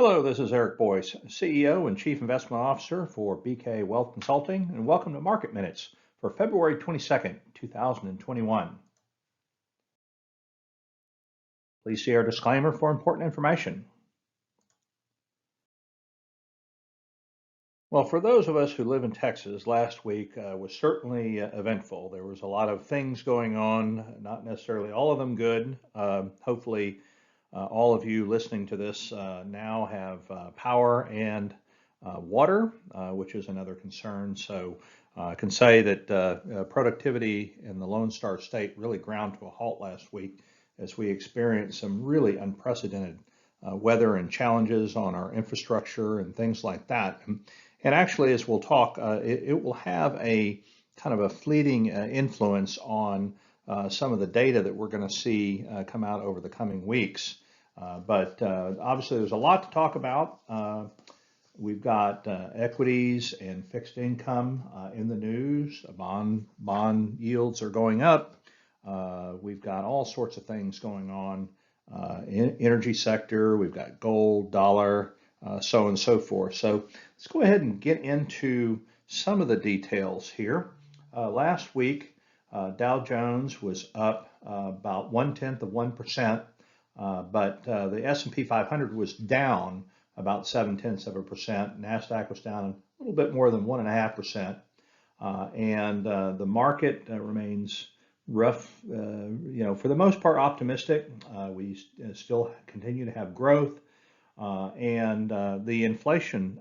Hello, this is Eric Boyce, CEO and Chief Investment Officer for BKA Wealth Consulting, and welcome to Market Minutes for February 22nd, 2021. Please see our disclaimer for important information. Well, for those of us who live in Texas, last week was certainly eventful. There was a lot of things going on, not necessarily all of them good. Hopefully, all of you listening to this now have power and water, which is another concern. So I can say that productivity in the Lone Star State really ground to a halt last week as we experienced some really unprecedented weather and challenges on our infrastructure and things like that. And actually, as we'll talk, it will have a kind of a fleeting influence on some of the data that we're going to see come out over the coming weeks. But obviously, there's a lot to talk about. We've got equities and fixed income in the news. Bond yields are going up. We've got all sorts of things going on in energy sector. We've got gold, dollar, so on and so forth. So let's go ahead and get into some of the details here. Last week, Dow Jones was up about 0.1%, but the S&P 500 was down about 0.7%. Nasdaq was down a little bit more than 1.5%, and the market remains rough. For the most part, optimistic. We still continue to have growth. And the inflation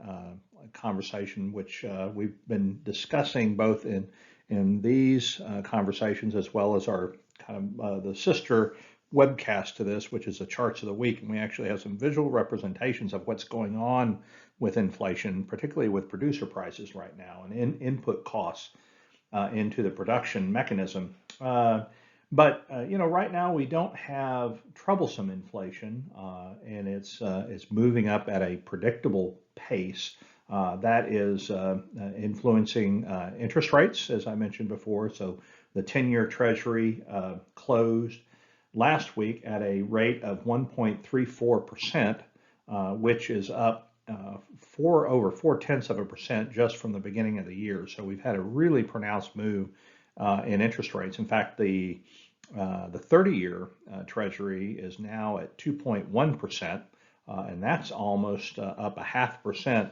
conversation, which we've been discussing both in these conversations as well as our kind of the sister webcast to this, which is the charts of the week. And we actually have some visual representations of what's going on with inflation, particularly with producer prices right now and input costs into the production mechanism. But right now we don't have troublesome inflation, and it's moving up at a predictable pace. That is influencing interest rates, as I mentioned before. So the 10-year Treasury closed last week at a rate of 1.34%, which is up over 0.4% just from the beginning of the year. So we've had a really pronounced move in interest rates. In fact, the 30-year Treasury is now at 2.1%, and that's almost up 0.5%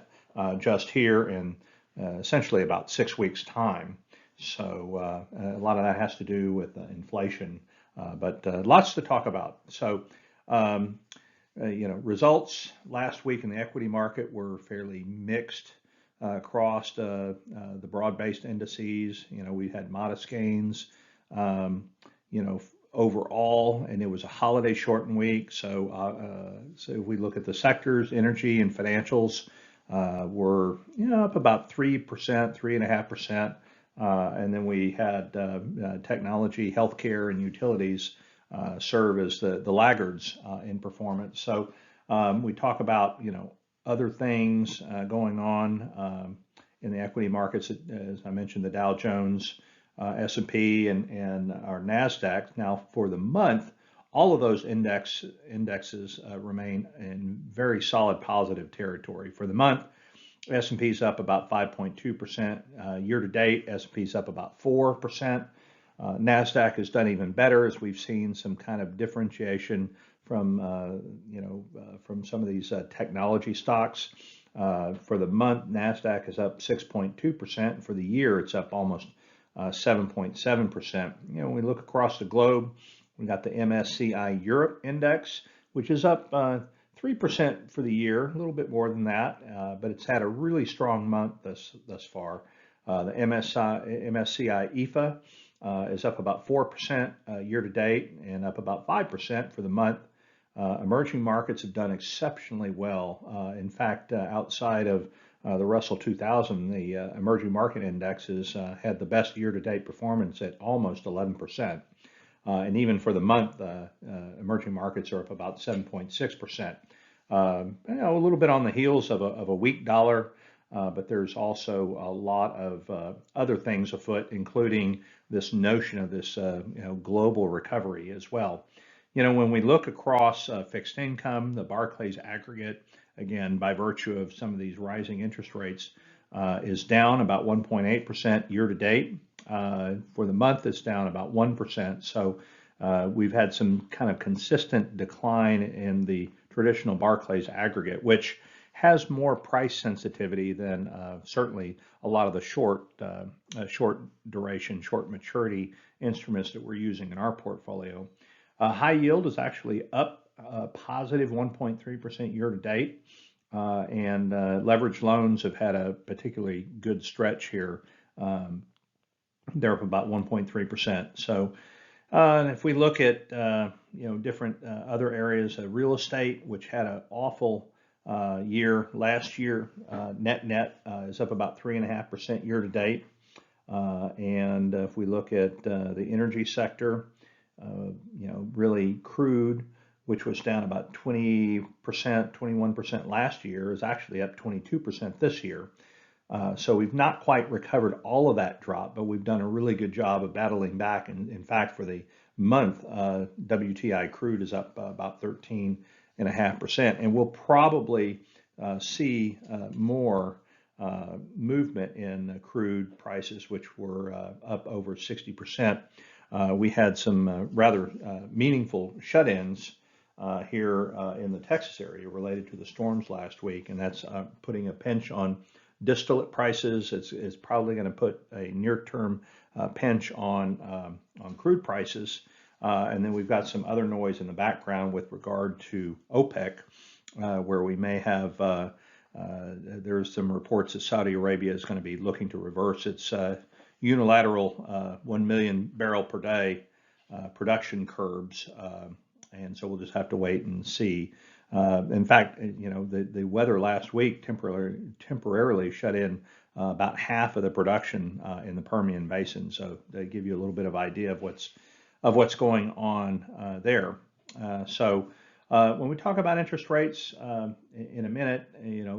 just here in essentially about 6 weeks' time. So a lot of that has to do with inflation, but lots to talk about. So results last week in the equity market were fairly mixed. Across the broad-based indices, we had modest gains, overall, and it was a holiday shortened week. So if we look at the sectors, energy and financials were up about 3%, 3.5%, and then we had technology, healthcare, and utilities serve as the laggards in performance. So we talk about other things going on in the equity markets. As I mentioned, the Dow Jones, S&P, and our Nasdaq. Now, for the month, all of those indexes remain in very solid positive territory. For the month, S&P is up about 5.2%. Year to date, S&P is up about 4%. Nasdaq has done even better as we've seen some kind of differentiation from some of these technology stocks. For the month, Nasdaq is up 6.2%. For the year, it's up almost 7.7%. When we look across the globe, we got the MSCI Europe Index, which is up 3% for the year, a little bit more than that, but it's had a really strong month thus far. The MSCI EFA is up about 4% year to date and up about 5% for the month. Emerging markets have done exceptionally well. In fact, outside of the Russell 2000, the emerging market indexes had the best year-to-date performance at almost 11%. And even for the month, emerging markets are up about 7.6%. A little bit on the heels of a weak dollar, but there's also a lot of other things afoot, including this notion of this global recovery as well. When we look across fixed income, the Barclays aggregate, again, by virtue of some of these rising interest rates, is down about 1.8% year to date. For the month, it's down about 1%. So we've had some kind of consistent decline in the traditional Barclays aggregate, which has more price sensitivity than certainly a lot of the short duration, short maturity instruments that we're using in our portfolio. High yield is actually up positive 1.3% year to date, and leveraged loans have had a particularly good stretch here. They're up about 1.3%. So if we look at different other areas, real estate, which had an awful year last year, net is up about 3.5% year to date. And if we look at the energy sector, really crude, which was down about 20%, 21% last year, is actually up 22% this year. So we've not quite recovered all of that drop, but we've done a really good job of battling back. And in fact, for the month, WTI crude is up about 13.5%. And we'll probably see more movement in crude prices, which were up over 60%. We had some rather meaningful shut-ins here in the Texas area related to the storms last week, and that's putting a pinch on distillate prices. It's probably going to put a near-term pinch on crude prices. And then we've got some other noise in the background with regard to OPEC, where we may have, there's some reports that Saudi Arabia is going to be looking to reverse its unilateral 1 million barrel per day production curbs. And so we'll just have to wait and see. In fact, the weather last week temporarily shut in about half of the production in the Permian Basin. So they give you a little bit of idea of what's going on there. So when we talk about interest rates in a minute,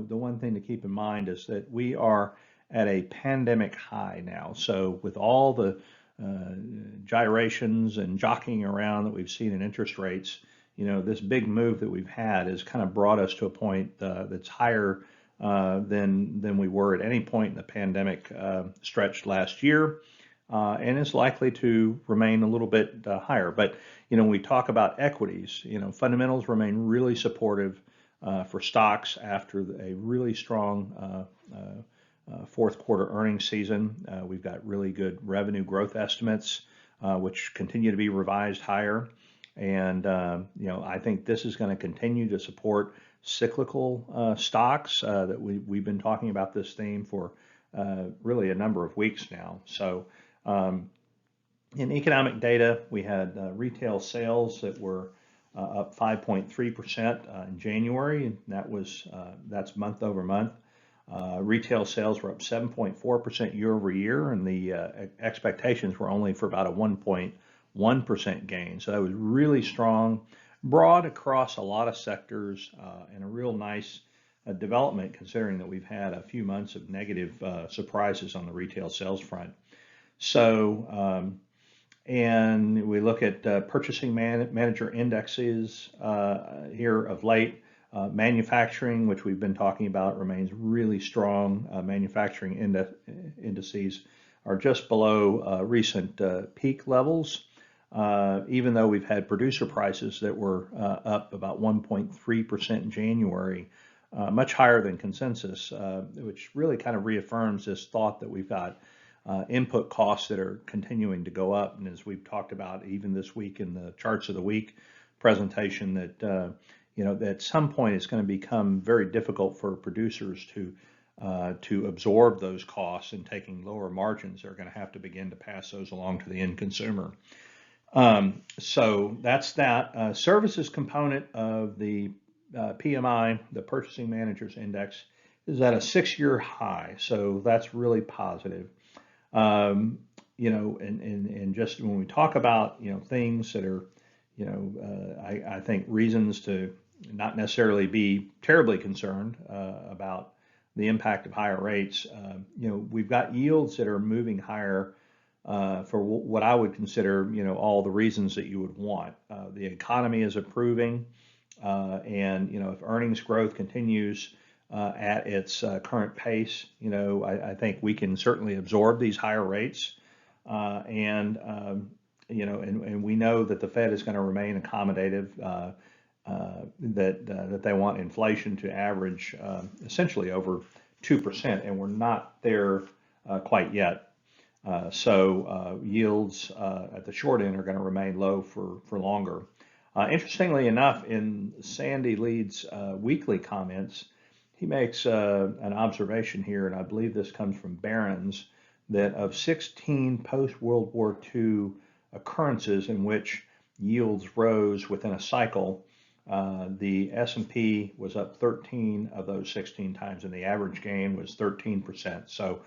the one thing to keep in mind is that we are at a pandemic high now. So with all the gyrations and jockeying around that we've seen in interest rates, this big move that we've had has kind of brought us to a point that's higher than we were at any point in the pandemic stretch last year, and is likely to remain a little bit higher. But when we talk about equities, fundamentals remain really supportive for stocks after a really strong fourth quarter earnings season. We've got really good revenue growth estimates, which continue to be revised higher. And, I think this is going to continue to support cyclical stocks that we've been talking about this theme for really a number of weeks now. So in economic data, we had retail sales that were up 5.3% in January, and that's month over month. Retail sales were up 7.4% year over year, and the expectations were only for about a 1.1% gain. So that was really strong, broad across a lot of sectors, and a real nice development considering that we've had a few months of negative surprises on the retail sales front. So, and we look at purchasing manager indexes here of late. Manufacturing, which we've been talking about, remains really strong. Manufacturing indices are just below recent peak levels, even though we've had producer prices that were up about 1.3% in January, much higher than consensus, which really kind of reaffirms this thought that we've got input costs that are continuing to go up. And as we've talked about even this week in the charts of the week presentation, that at some point it's going to become very difficult for producers to absorb those costs, and taking lower margins, they're going to have to begin to pass those along to the end consumer. So that's that. Services component of the PMI, the Purchasing Managers Index, is at a 6-year high. So that's really positive. And just when we talk about, things that are, I think reasons to not necessarily be terribly concerned about the impact of higher rates. We've got yields that are moving higher for what I would consider, all the reasons that you would want. The economy is improving, and if earnings growth continues at its current pace, I think we can certainly absorb these higher rates, and we know that the Fed is going to remain accommodative. That they want inflation to average essentially over 2%, and we're not there quite yet. So yields at the short end are going to remain low for longer. Interestingly enough, in Sandy Leeds' weekly comments, he makes an observation here, and I believe this comes from Barron's, that of 16 post-World War II occurrences in which yields rose within a cycle, the S&P was up 13 of those 16 times, and the average gain was 13%. So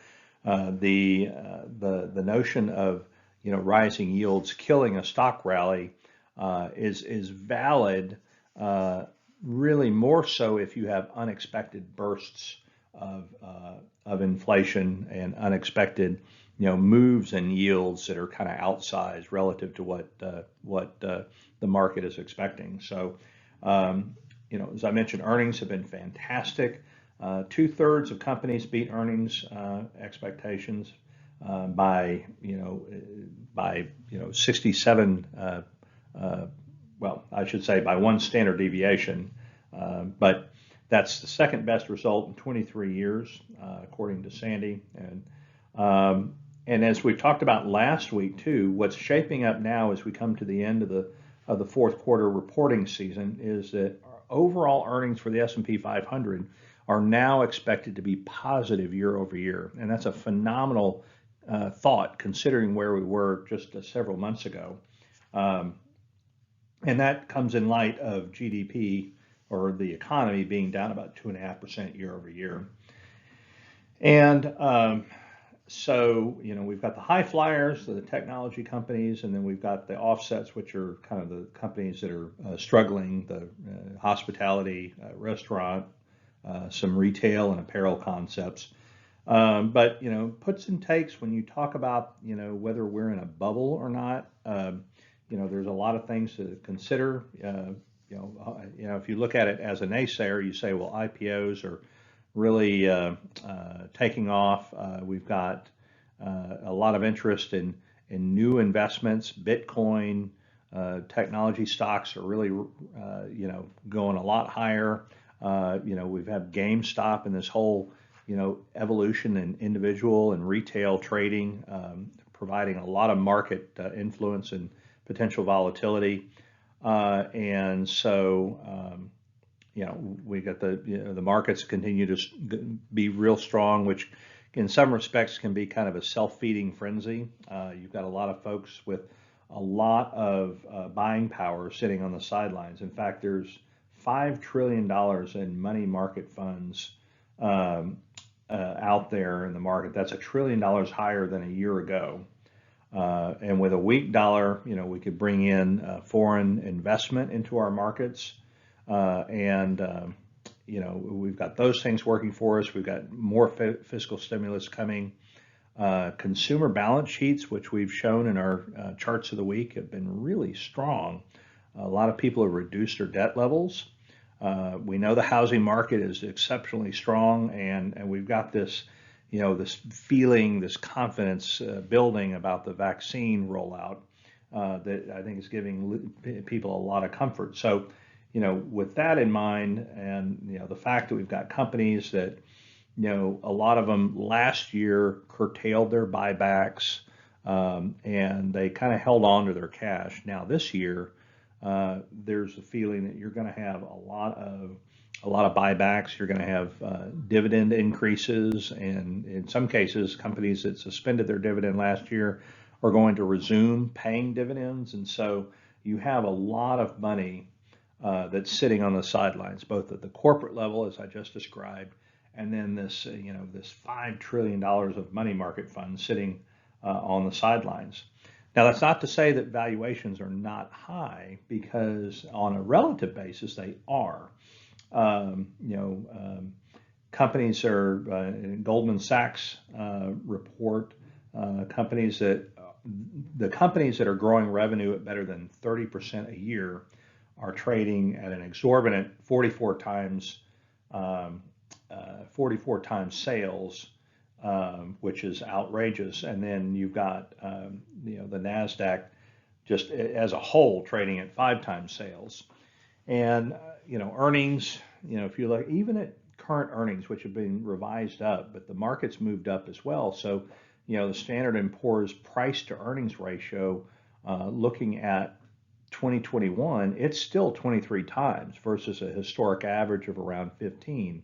the notion of rising yields killing a stock rally is valid, really more so if you have unexpected bursts of inflation and unexpected moves in yields that are kind of outsized relative to what the market is expecting. So as I mentioned, earnings have been fantastic. 2/3 of companies beat earnings expectations by 67. Well, I should say by one standard deviation, but that's the second best result in 23 years, according to Sandy. And as we talked about last week too, what's shaping up now as we come to the end of the fourth quarter reporting season is that overall earnings for the S&P 500 are now expected to be positive year over year, and that's a phenomenal thought considering where we were just several months ago. And that comes in light of GDP, or the economy, being down about 2.5% year over year. And so, we've got the high flyers, the technology companies, and then we've got the offsets, which are kind of the companies that are struggling, the hospitality, restaurant, some retail and apparel concepts. But, puts and takes when you talk about, whether we're in a bubble or not. There's a lot of things to consider. If you look at it as a naysayer, you say, well, IPOs are really taking off. We've got a lot of interest in new investments. Bitcoin, technology stocks are really, going a lot higher. We've had GameStop and this whole, evolution in individual and retail trading, providing a lot of market influence and potential volatility. And so, we got the markets continue to be real strong, which in some respects can be kind of a self-feeding frenzy. You've got a lot of folks with a lot of buying power sitting on the sidelines. In fact, there's $5 trillion in money market funds out there in the market. That's $1 trillion higher than a year ago. And with a weak dollar, we could bring in foreign investment into our markets. We've got those things working for us. We've got more fiscal stimulus coming. Consumer balance sheets, which we've shown in our charts of the week, have been really strong. A lot of people have reduced their debt levels. We know the housing market is exceptionally strong, and we've got this, this feeling, this confidence building about the vaccine rollout that I think is giving people a lot of comfort. So, with that in mind, and the fact that we've got companies that, a lot of them last year curtailed their buybacks, and they kind of held on to their cash. Now this year, there's a feeling that you're going to have a lot of buybacks. You're going to have dividend increases, and in some cases, companies that suspended their dividend last year are going to resume paying dividends. And so you have a lot of money that's sitting on the sidelines, both at the corporate level, as I just described, and then this, this $5 trillion of money market funds sitting on the sidelines. Now, that's not to say that valuations are not high, because on a relative basis, they are. Companies are, Goldman Sachs report, companies that the companies that are growing revenue at better than 30% a year are trading at an exorbitant 44 times 44 times sales, which is outrageous. And then you've got the Nasdaq just as a whole trading at 5 times sales. And earnings, if you look even at current earnings, which have been revised up, but the market's moved up as well. So the Standard & Poor's price to earnings ratio, looking at 2021, it's still 23 times versus a historic average of around 15.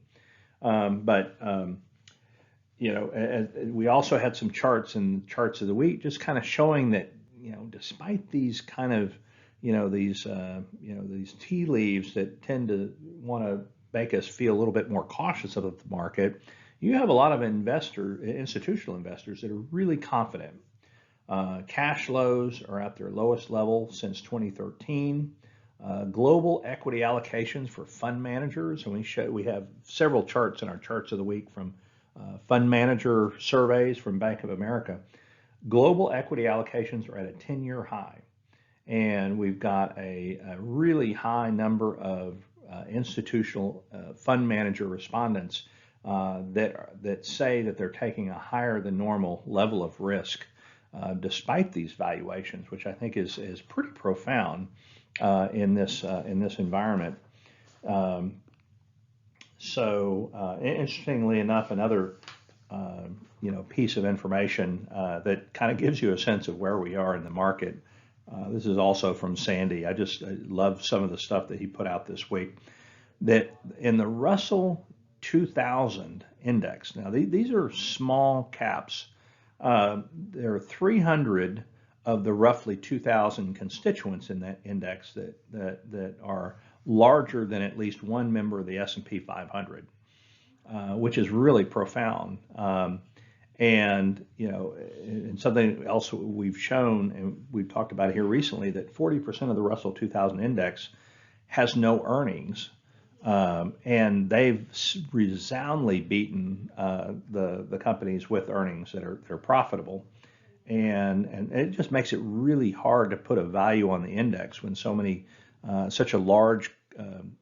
We also had some charts and charts of the week just kind of showing that, despite these kind of, these tea leaves that tend to want to make us feel a little bit more cautious of the market, you have a lot of institutional investors that are really confident. Cash flows are at their lowest level since 2013. Global equity allocations for fund managers, and we have several charts in our charts of the week from fund manager surveys from Bank of America. Global equity allocations are at a 10-year high, and we've got a really high number of institutional fund manager respondents that say that they're taking a higher than normal level of risk despite these valuations, which I think is pretty profound in this environment. Interestingly enough, another piece of information that kind of gives you a sense of where we are in the market. This is also from Sandy. I love some of the stuff that he put out this week. That in the Russell 2000 index, now these are small caps. There are 300 of the roughly 2,000 constituents in that index that are larger than at least one member of the S&P 500, which is really profound. And something else we've shown, and we've talked about it here recently, that 40% of the Russell 2000 index has no earnings, and they've resoundingly beaten the companies with earnings that are profitable. And it just makes it really hard to put a value on the index when such a large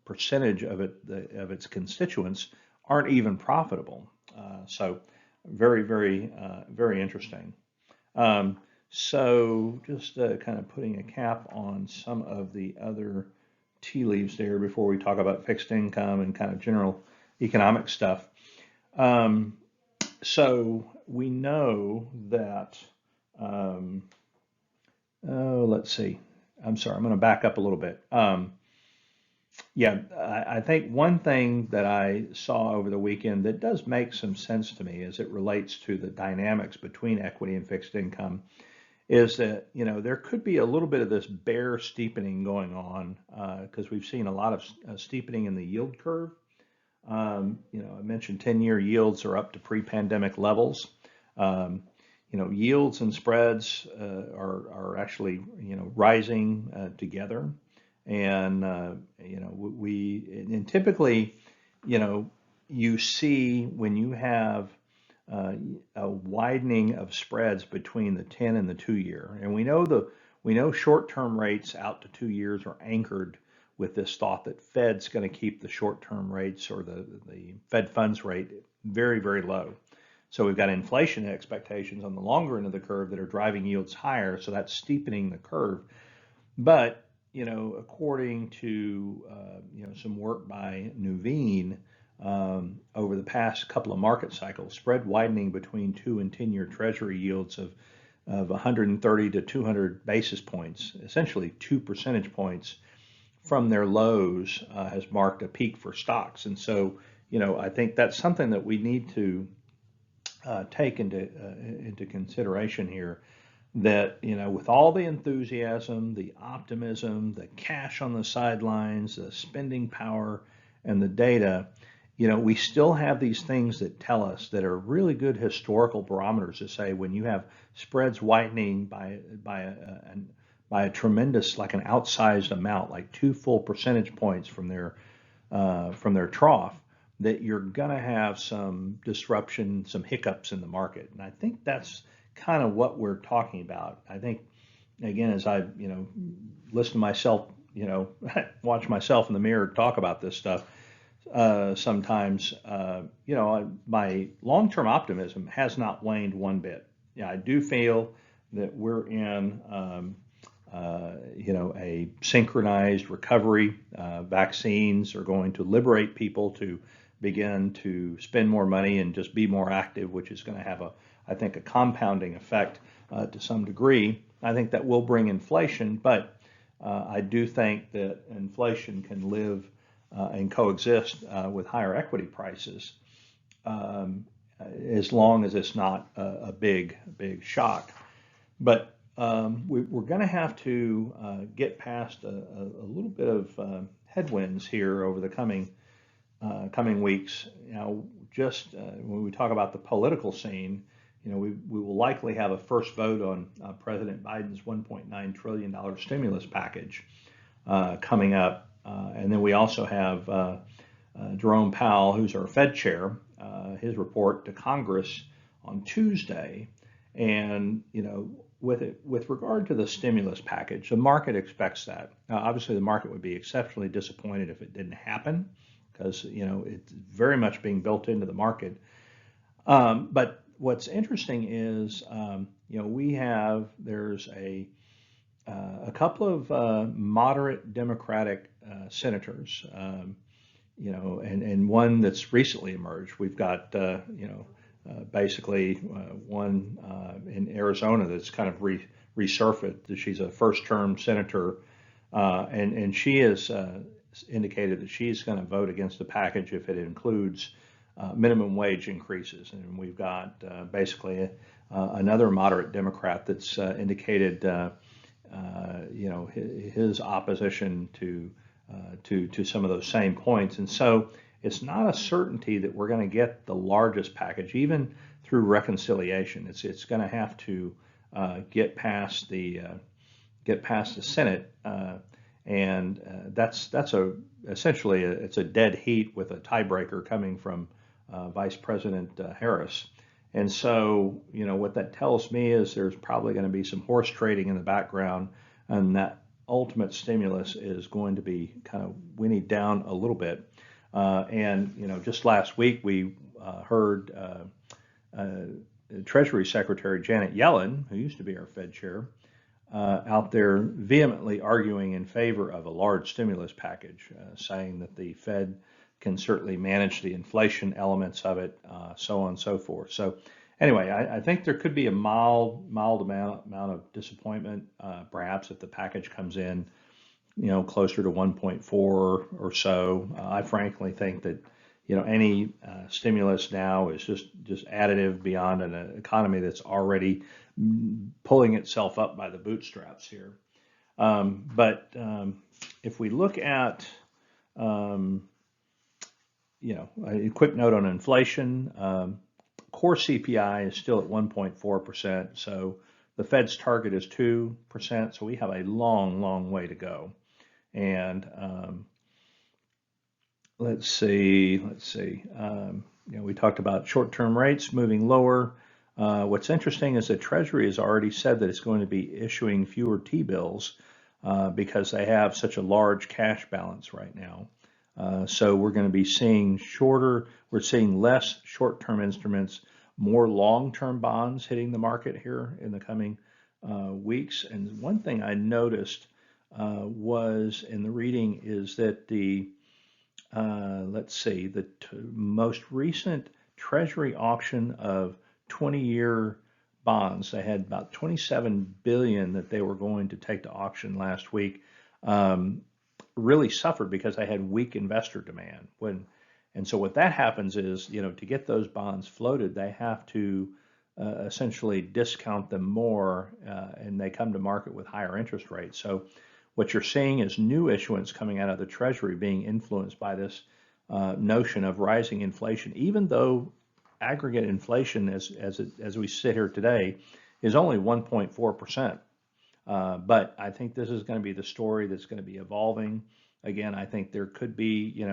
percentage of its constituents aren't even profitable. So very, very, very interesting. So just kind of putting a cap on some of the other tea leaves there before we talk about fixed income and kind of general economic stuff. So we know that, let's see. I'm sorry, I'm going to back up a little bit. I think one thing that I saw over the weekend that does make some sense to me as it relates to the dynamics between equity and fixed income is that, there could be a little bit of this bear steepening going on because we've seen a lot of steepening in the yield curve. I mentioned 10-year yields are up to pre-pandemic levels. Yields and spreads are actually, rising together. And, and typically, you see when you have a widening of spreads between the 10 and the 2-year, and we know short-term rates out to 2 years are anchored with this thought that Fed's going to keep the short-term rates or the Fed funds rate very, very low. So we've got inflation expectations on the longer end of the curve that are driving yields higher, so that's steepening the curve. But according to some work by Nuveen over the past couple of market cycles, spread widening between 2 and 10-year Treasury yields of 130 to 200 basis points, essentially 2 percentage points from their lows, has marked a peak for stocks. And so, I think that's something that we need to take into consideration here. That, with all the enthusiasm, the optimism, the cash on the sidelines, the spending power, and the data, we still have these things that tell us that are really good historical barometers to say when you have spreads widening by a tremendous, like an outsized amount, like 2 full percentage points from their trough, that you're going to have some disruption, some hiccups in the market. And I think that's kind of what we're talking about. I think, again, as I, listen to myself, watch myself in the mirror talk about this stuff, sometimes, my long-term optimism has not waned one bit. Yeah, I do feel that we're in, a synchronized recovery. Vaccines are going to liberate people to begin to spend more money and just be more active, which is going to have I think, a compounding effect to some degree. I think that will bring inflation, but I do think that inflation can live and coexist with higher equity prices, as long as it's not a big shock. But we're going to have to get past a little bit of headwinds here over the coming weeks. Just when we talk about the political scene, we will likely have a first vote on President Biden's $1.9 trillion stimulus package coming up. And then we also have Jerome Powell, who's our Fed chair, his report to Congress on Tuesday. And, with regard to the stimulus package, the market expects that. Obviously, the market would be exceptionally disappointed if it didn't happen, because, it's very much being built into the market. But what's interesting is, there's a couple of moderate Democratic senators, and one that's recently emerged. We've got, basically one in Arizona that's kind of resurfaced. She's a first-term senator, and she has indicated that she's going to vote against the package if it includes minimum wage increases. And we've got basically another moderate Democrat that's indicated, his opposition to some of those same points. And so it's not a certainty that we're going to get the largest package, even through reconciliation. It's going to have to get past the Senate, and that's essentially it's a dead heat with a tiebreaker coming from Vice President Harris. And so, what that tells me is there's probably going to be some horse trading in the background, and that ultimate stimulus is going to be kind of whinnied down a little bit. Just last week we heard Treasury Secretary Janet Yellen, who used to be our Fed chair, out there vehemently arguing in favor of a large stimulus package, saying that the Fed can certainly manage the inflation elements of it, so on and so forth. So anyway, I think there could be a mild amount of disappointment, perhaps if the package comes in, closer to 1.4 or so. I frankly think that, any stimulus now is just additive beyond an economy that's already pulling itself up by the bootstraps here. But if we look at, a quick note on inflation, core CPI is still at 1.4%. So the Fed's target is 2%. So we have a long way to go. And let's see. We talked about short-term rates moving lower. What's interesting is that Treasury has already said that it's going to be issuing fewer T-bills because they have such a large cash balance right now. So we're going to be seeing we're seeing less short-term instruments, more long-term bonds hitting the market here in the coming weeks. And one thing I noticed was in the reading is that the most recent Treasury auction of 20-year bonds, they had about 27 billion that they were going to take to auction last week, really suffered because they had weak investor demand. And so what that happens is, to get those bonds floated, they have to essentially discount them more, and they come to market with higher interest rates. So what you're seeing is new issuance coming out of the Treasury being influenced by this notion of rising inflation, even though aggregate inflation, as we sit here today, is only 1.4%. But I think this is going to be the story that's going to be evolving. Again, I think there could be,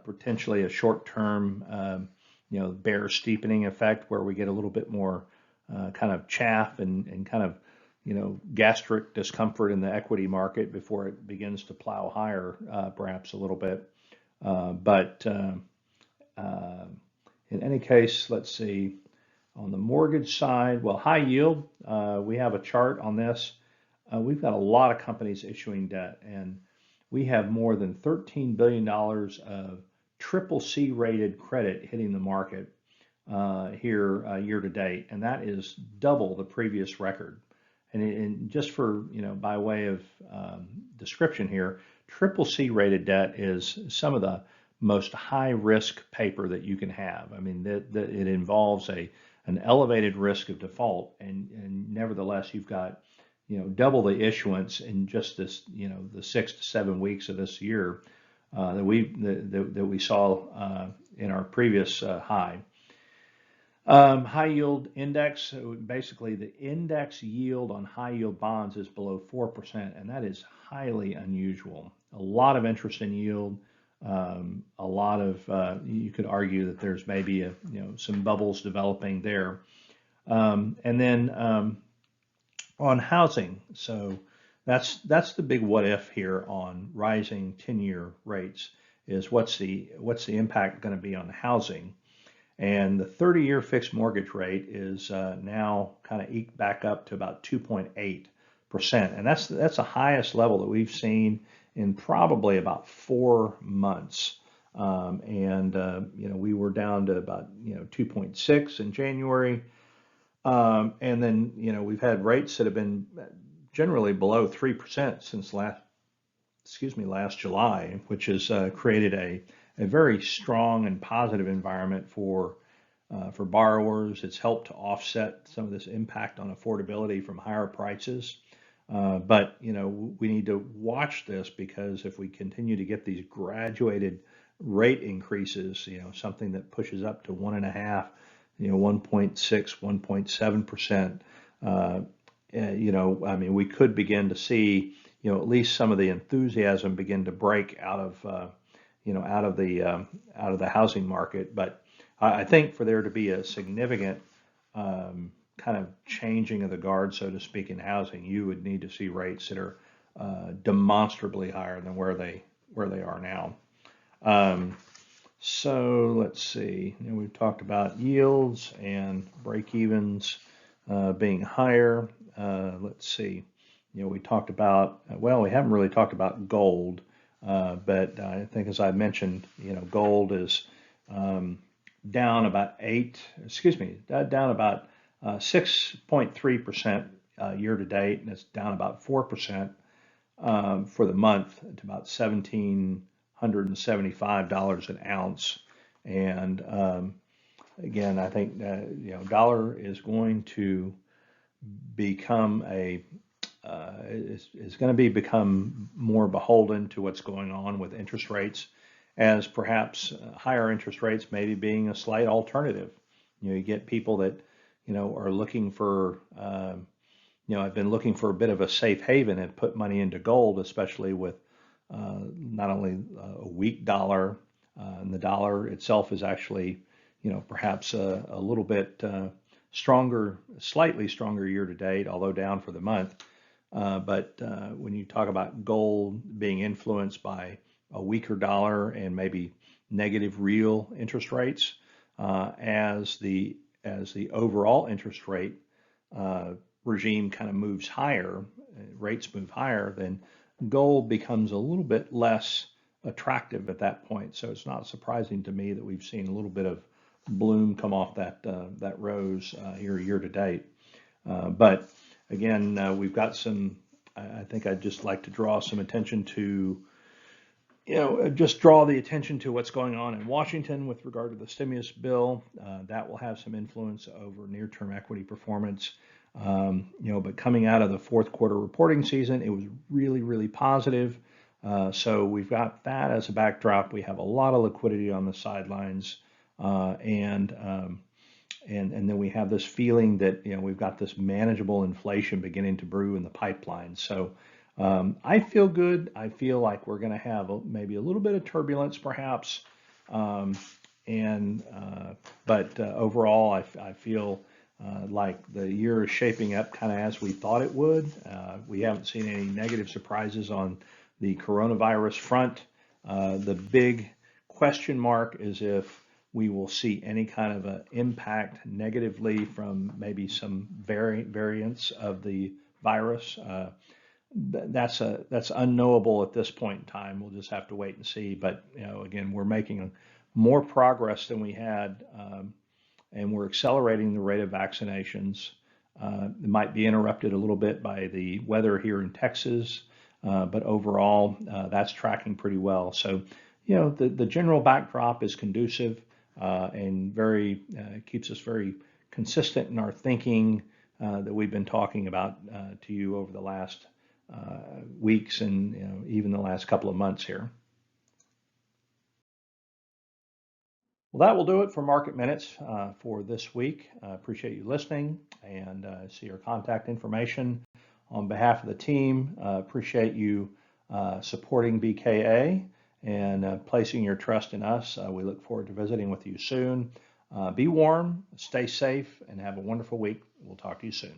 potentially a short-term, bear steepening effect where we get a little bit more kind of chaff and kind of, gastric discomfort in the equity market before it begins to plow higher, perhaps a little bit. But in any case, let's see. On the mortgage side, well, high yield, we have a chart on this. We've got a lot of companies issuing debt, and we have more than $13 billion of triple C rated credit hitting the market here year to date, and that is double the previous record. And just for, by way of description here, triple C rated debt is some of the most high risk paper that you can have. I mean, that it involves an elevated risk of default, and nevertheless, you've got, double the issuance in just this, the 6 to 7 weeks of this year that we saw in our previous high. High yield index, basically the index yield on high yield bonds is below 4%, and that is highly unusual. A lot of interest in yield. A lot of, you could argue that there's maybe some bubbles developing there. And then on housing, so that's the big what if here on rising 10-year rates is what's the impact going to be on housing. And the 30-year fixed mortgage rate is now kind of eked back up to about 2.8%, and that's the highest level that we've seen in probably about 4 months. We were down to about 2.6 in January, and then we've had rates that have been generally below 3% since last July, which has created a very strong and positive environment for borrowers. It's helped to offset some of this impact on affordability from higher prices. But we need to watch this, because if we continue to get these graduated rate increases, something that pushes up to 1.5, 1.6, 1.7%, I mean, we could begin to see, at least some of the enthusiasm begin to break out of the housing market. But I think for there to be a significant kind of changing of the guard, so to speak, in housing, you would need to see rates that are demonstrably higher than where they are now. So let's see. We've talked about yields and break-evens being higher. Let's see. We talked about, well, we haven't really talked about gold, but I think, as I mentioned, gold is down about 6.3% year to date, and it's down about 4% for the month to about $1,775 an ounce. And again, I think dollar is going to become become more beholden to what's going on with interest rates, as perhaps higher interest rates maybe being a slight alternative. You get people that are looking for, I've been looking for a bit of a safe haven and put money into gold, especially with not only a weak dollar, and the dollar itself is actually, perhaps a little bit stronger, slightly stronger year to date, although down for the month. But when you talk about gold being influenced by a weaker dollar and maybe negative real interest rates, as the overall interest rate regime kind of moves higher, rates move higher, then gold becomes a little bit less attractive at that point. So it's not surprising to me that we've seen a little bit of bloom come off that rose here year to date. But again, we've got some, I think I'd just like to draw some attention to, just draw the attention to what's going on in Washington with regard to the stimulus bill. That will have some influence over near-term equity performance. But coming out of the fourth quarter reporting season, it was really, really positive. So we've got that as a backdrop. We have a lot of liquidity on the sidelines, and then we have this feeling that we've got this manageable inflation beginning to brew in the pipeline. So I feel good. I feel like we're going to have maybe a little bit of turbulence, perhaps, but overall, I feel like the year is shaping up kind of as we thought it would. We haven't seen any negative surprises on the coronavirus front. The big question mark is if we will see any kind of an impact negatively from maybe some variants of the virus. That's unknowable at this point in time. We'll just have to wait and see. But again, we're making more progress than we had, and we're accelerating the rate of vaccinations. It might be interrupted a little bit by the weather here in Texas, but overall, that's tracking pretty well. So, the general backdrop is conducive and very keeps us very consistent in our thinking that we've been talking about to you over the last weeks and even the last couple of months here. Well, that will do it for Market Minutes for this week. Appreciate you listening and see your contact information. On behalf of the team, appreciate you supporting BKA and placing your trust in us. We look forward to visiting with you soon. Be warm, stay safe, and have a wonderful week. We'll talk to you soon.